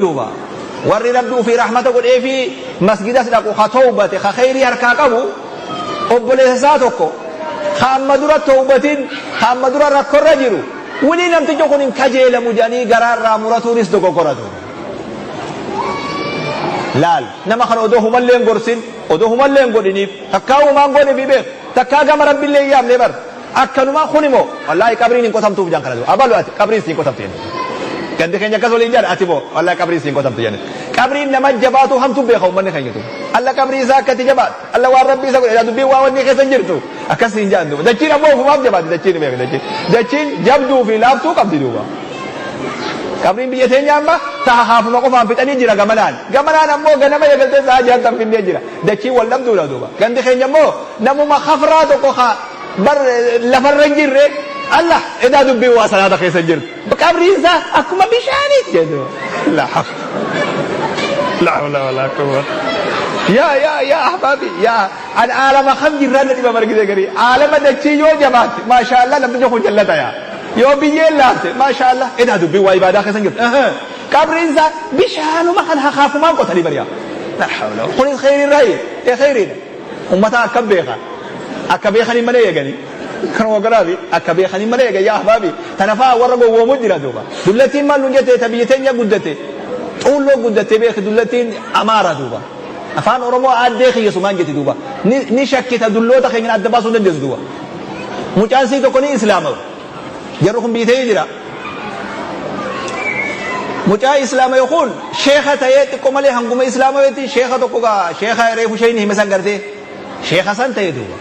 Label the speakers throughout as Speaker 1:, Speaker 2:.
Speaker 1: دوبا warri rabbi ufii rahmata godhee fi masgidas dhaqu ha tawbate ha khayrii harkaa qabu obboleessa isaa tokko ha amma dura tawbatin ha amma dura rakkorra jiru wili namtichi kun hin kajeelamu jedhanii garaarraa muratuunis dogoggoratu laal nama kana odoo humallee hin gorsin odoo humallee hin godhiniif takkaa uumaan godhe fi beek takkaa gama rabbiillee hin yaamne bar akkanumaa kun immoo wallaahi qabriin hin qotamtuuf jan kana abalu ati qabriin siin qotamte gandi keenya akkas waliin jedha ati moo wallaahi qabriin siin qotamte jenni qabriin nama jabaatu hamtu beeka ummanni keenya tu alla qabrii isaa akkati jabaat alla waan rabbii isa godhe dubbii waa wanni keessa jirtu akkas hin jedhan duuba dachiin ammoo ofumaaf jabaati dachiin beeka dachiin jabduu fi laaftuu qabdi duuba qabriin biyya teenya amma taha haafuma qofaan fixanii jira gamanaan ammoo ganama eegaltee sa'a jahantan finnee jira dachiin wal dhabduudha duuba gandi keenya ammoo namuma khafraa tokko bar lafarra hin jirre Allah edaa dubbii waa salaata keessa jirtu qabriin isaa akkuma bishaaniit jedhu la hawla wala quwwata ya ahbabi ya an alama kham jirran diba margide gari alama dachi yoo jabaati ma sha Allah namni ko jallata ya yoo biyyee laafte ma sha Allah edaa dubbii waa ibadaa keessa jirtu qabriin isaa bishaanu ma kan haafuma qotali bariya la hawla qul khairir ray ya khairin ummata akbeeqa ni malee gani kan wagarabi akbeeqa ni malee ga ya ahbabi tanafa warago wo mujira duba dullatin mal njete tabiyatenya guddate ullo guddate beek dullatin amara duba afaan oromo adde khiyesu manjeti duba ni shakkita dullota khayna adbasu ndes duba mucansi to koni islamaw jarukum biite jira muca islama yaqul sheikha tayet ko male hanguma islamaweti sheikha to ko ga sheikha refu shayni himasan garte sheikha san tayet duba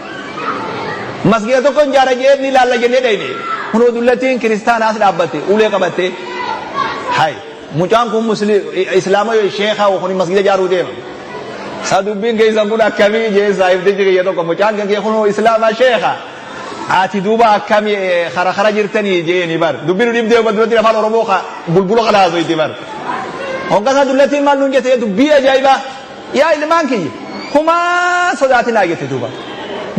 Speaker 1: masgida tokko jaara jeeni laalla jenne deyne kuno dullatiin kristaanaas dhaabbate ulee qabate hay mucaan kun muslim islaama yo sheekha kuni masgida jaaru deema sadubbiin geessan kun akkamii jeessa ifte jige yedo ko mucaan kan kuno islaama sheekha ati duuba akkamii khara jirtanii jeeni bar dubbinu dhibdee badulati afaan oromoo bulbulu qalaaso itti bar hoggasa dullatiin maal nun jete dubbii ajaa'iba yaa ilmaan kiyya kuma sodaatinaa jette duuba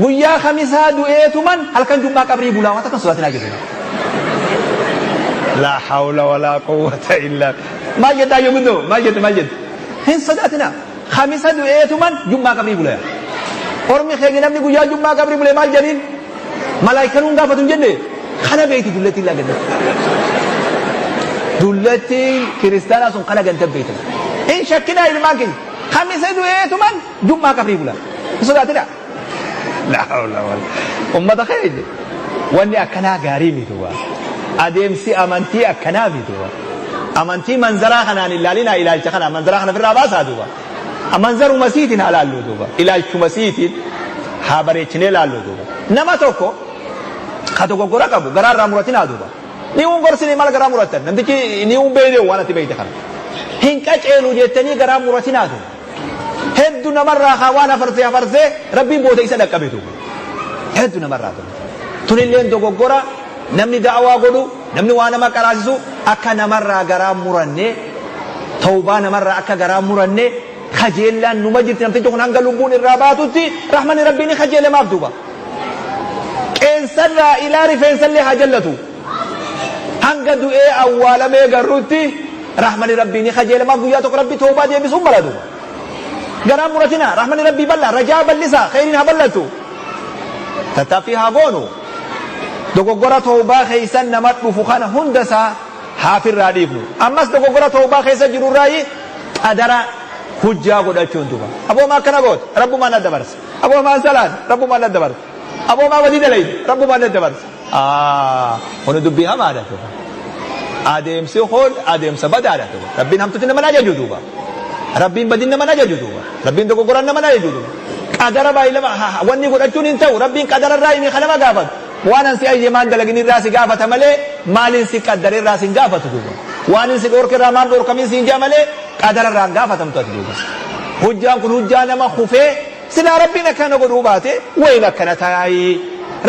Speaker 1: guyyaa khamisaa du'eetuman halkan jummaa qabrii bulaa waan takkan sodaatinaa jette la hawla wala quwwata illa ma jedha yogudo ma jedha hin sodaatina khamisa du'eetuman jummaa qabrii bulaa ormi khaygi namni guyyaa jummaa qabrii bulee maal jedhin malaa'ikatuun gaafatun jenne kana beeyti dullatti la gadda dullatti kiristaana sun kana ganta beeytan hin shakkina ilmaan keenya khamisa du'eetuman jummaa qabrii bulaa sodaatina la hawla wala ummata khayr wanni akkana gaarii mituwa adeemsi amantii akkanaa mituwa amantii manzaraa kanaan ilaalina ilaalcha kana manzaraa kana firraa baasaa duuba manzaru masiitiin halaallu duuba ilaalchu masiitiin haa bareechinee laallu duuba nama tokko ka dogoggora qabu garaarraa muratinaa duuba ni un gorsini mal garaa murattan namtichi ni un beeyde waan ati beeyte kana hin qaceelu jettanii garaa muratinaa duuba heddu namarraa haa waan afarsee rabbiin booda isa dhaqqabe duuba heddu namarraa duuba tunilleen dogoggora namni da'awaa godhu namni waa nama qaraasisu akka namarraa garaa muranne tawbaa namarraa akka garaa muranne kajeellaan numa jirti namtichi kun hanga lubbuun irraa baatutti rahmanni rabbiin kajeelemaaf duuba qeensarraa ilaa rifeensallee haa jallatu hanga du'ee awwaalamee garrutti rahmanni rabbiin kajeelemaaf guyyaa tokko rabbi tawbaa deebisuun mala duuba garaa muratina rahmanni rabbii bal'aa rajaa bal'isa khayriin haa bal'atu tattaaffii haa goonu dogoggora tawbaa keeysan nama dhufu kana hundasaa haafirraa dhiifnu ammas dogoggora tawbaa keessa jirurraayi qadara hujjaa godhachuun duuba aboomaa akkana goota rabbumaan adda barsa aboomaan salaan rabbumaan adda barsa aboomaa wadii dalayde rabbumaan adda barsa kuni dubbii hamaadha duuba adeemsi hool adeemsa badaadha duuba rabbiin hamtuutti nama ajaju duuba rabbiin badin nama ajaju duuba rabbiin dogoggoran nama ajaju duuba qadara baay'ilama wanni godhachuun hin ta'u rabbiin qadararraa inni kanama gaafatu waan ansi ayyemaan dalagin irraa si gaafata malee maalin si qaddare irraa si gaafatu duuba waan si dhorke irraa maal dhorkamin si hinjaa malee qadara irraa gaafatamtu ati duuba hujjaan kun hujjaa nama kufee silaa rabbiin akkana godhuu baate wayin akkana taayi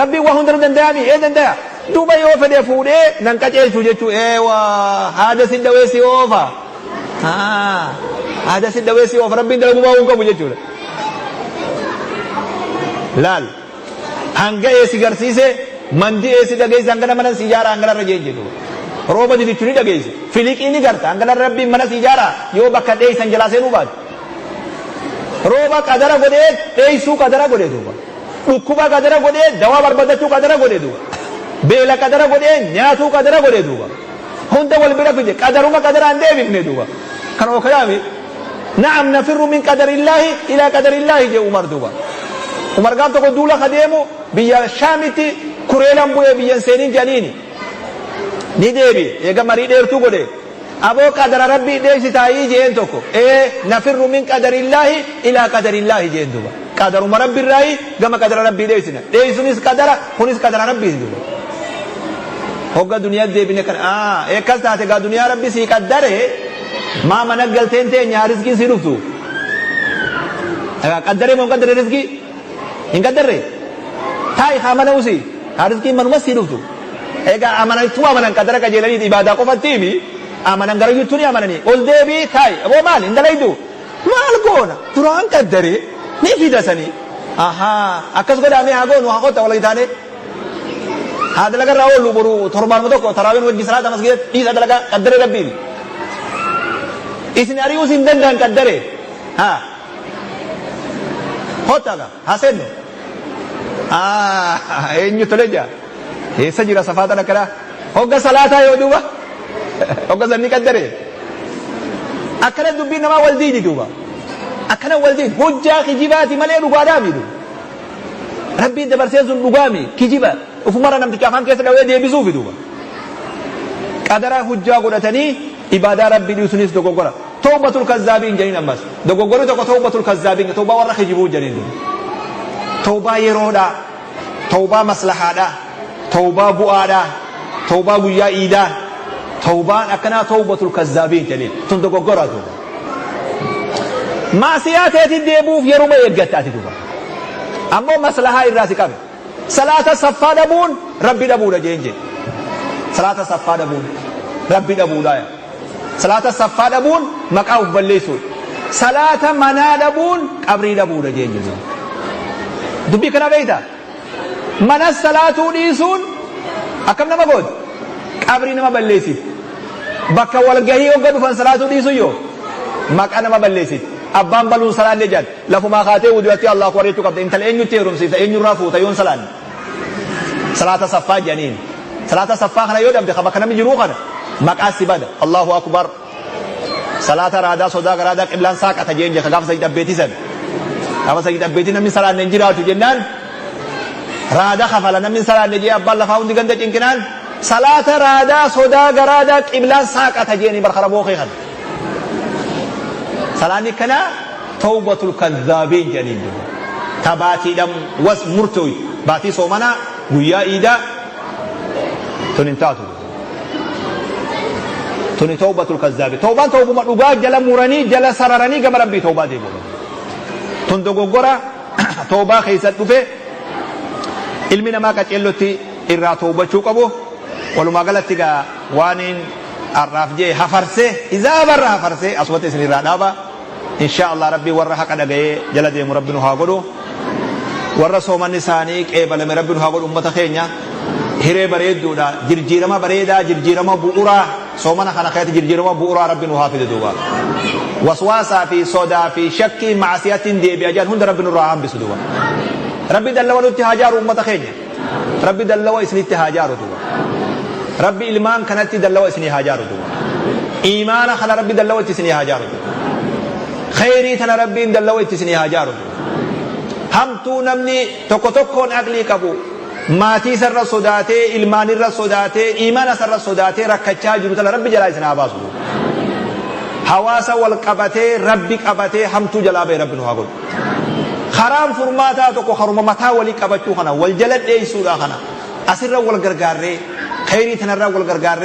Speaker 1: rabbiin waa hundanuu danda'ami dandaya duuba yoo fedhe fuudhee nan qaceelchu jechuu haada sin dhawee si oofa haada sin dhawee si oofa rabbiin dalaguu baa'uu qabu jechuudha laal hanga eesi garsiise mandi eesi dhageesse hanga nama nan si jaara hanga narra jeen jedhu rooba didichu ni dhageessa filiqii ni garta hangana rabbiin mana si ijaara yoo bakka dheeysan jalaa seenuu baate rooba qadara godhee dheeysuu qadara godhee duuba dhukkuba qadara godhee dawaa barbadachuu qadara godhee duuba beela qadara godhee nyaatuu qadara godhee duuba hunda wal bira fide qadaruma qadaraan deebifne duuba kan okayaami na'am nafirru min qadarillahi ila qadarillahi je umar duuba umar gaaf tokko duula kadeemu biyya shaamitti kureelan bu'ee biyyan seenin janiini ni deebi eega marii dheertuu godhe aboo qadara rabbii dheeysitaayii jeen tokko nafirru min qadarillahi ila qadarillahi jeen duuba qadaruma rabbiirraayi gama qadara rabbii dheeysina dheeysunis qadara kunis qadara rabbiis duuba hogga duniyaa deebine kan akkas taate gaa duniyaa rabbi sii qaddare maa mana galteen teenya riskiin sii dhuftu qaddare moo qaddare riskii hin qaddarre taayi haa mana usii haa riskiin manuma sii dhuftu egaa amananituu amanan qadara qajeelanii ibaadaa qofattiimi amanan garayyuutu ni amananii ol deebii taayi aboo maal hin dalaydu maal goona duraan qaddare ni fidasanii akkas godhaamee haa goonu haa qotta wal taane هذا لقى راول برو تربان مدوك تراوين وجه صلاة مسجد إذا لقى قدر ربي إثني أريوس إندن قدره هوتا حسن إني تلجا سجل صفاتا نكرا هوغا صلاة يودوبا هوغا زني قدره أكنا دبي نما والدي دوبا أكنا والدي هجا خجيباتي ملئ رقادامي دو ربي دبرسيز رقامي كجيبات ufumara namticha afaan keessa dhawee deebisuuf duuba qadara hujjaa godhatanii ibaadaa rabbii dhiisunis dogoggora tawbatul kazzaabiin jedhin ammas dogoggorri tokko tawbatul kazzaabiin tawbaa warra kijibuu jedhin duuba tawbaa yeroodha tawbaa maslahaadha tawbaa bu'aadha tawbaa guyyaa iidaa tawbaan akkanaa tawbatul kazzaabiin jedhin tun dogoggora duuba maasiyaa teetiin deebuuf yeruma eeggattaati duuba ammoo maslahaa irraa si qabe صلاة صفا دبون ربي دبودا جينجي صلاة صفا دبون ربي دبودا صلاة صفا دبون مقاوف بليسون صلاة منا دبون قبري دبودا جينجي دبي كنا بيتا منا الصلاة ديسون أكم نما بود قبري نما بليسي بكا والغهي وقدو فان صلاة ديسو يو مقا نما بليسي أبان بلون صلاة لجد لفو ما خاتي ودواتي الله قريتو قبض انت لأنيو تيرم سيسا أنيو رافو تيون صلاة صلاة صفا جنين صلاة صفا خنا يودم دي خبا من جروخنا مقاسي بدا الله أكبر صلاة رادا صدا رادا قبلان ساقة جين جي خغاف سيد أبيتي سن خغاف سيد أبيتي نمين صلاة ننجراو جنان رادا خفلنا من صلاة نجي أبال لفاون دي قندت انكنان صلاة رادا صدا رادا قبلان ساقة جيني برخربوخي خد صلاة كنا توبة الكذابين جنين تباتي دم وس مرتوي باتي صومنا ويا إيدا تنتاتو تني توبة الكذاب توبة توبة مدوغا جل موراني جل سرراني كما ربي توبة دي بولو تندوغو غورا توبة خيسات دفه علمنا ما كتلوتي إرى توبة شوكبو ولو ما قلت وانين الرافجي حفرسه إذا بر حفرسه أصوات اسم الرادابا إن شاء الله ربي ورها قد جل دي مربنا هاغدو ورسول من نسانيك بل من ربنا هاغدو أمة خينيا هري بريدودا جرجيرما بريدا جرجيرما بؤرا سومنا خنا خيات جرجيرما بؤرا ربنا حافظ دوبا وسواسا في صدا في شك معصية دي بأجان هند ربنا راهم بسدوا ربي دلوا الاتهاجار أمة خينيا ربي دلوا اسم الاتهاجار دوبا ربي إلمان كانت دلوا اسم هاجار دوبا إيمان خنا ربي دلوا اسم هاجار دوبا خيري تنا ربي دلوا اسم هاجار دوبا هم تو نمني توكو توكون أغلي كبو ماتي سر صداته إلمان الرصداته إيمان سر صداته ركّتشا جروت ربي جلائي سنا باسو حواسا والقبته ربي قبته هم تو جلابه ربي نهاقود خرام فرماتا توكو خرم متا ولي قبتشو خنا والجلد اي سورا خنا أسر والغرغار خيري تنر والغرغار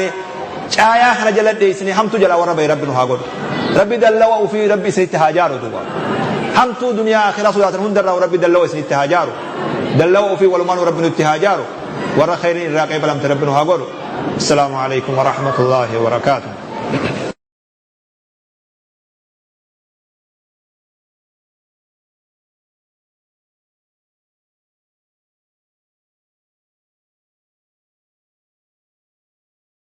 Speaker 1: چايا خنا جلد اي سني هم تو جلا وربي ربي نهاقود ربي دلوا وفي ربي سني تهاجارو دوبا هم تو دنيا آخرة صدات هندر ربي دلوا سني تهاجارو دلوا في والمان ربنا اتهاجارو ورا خير الراقب لم تربنا هاقولوا السلام عليكم ورحمة الله وبركاته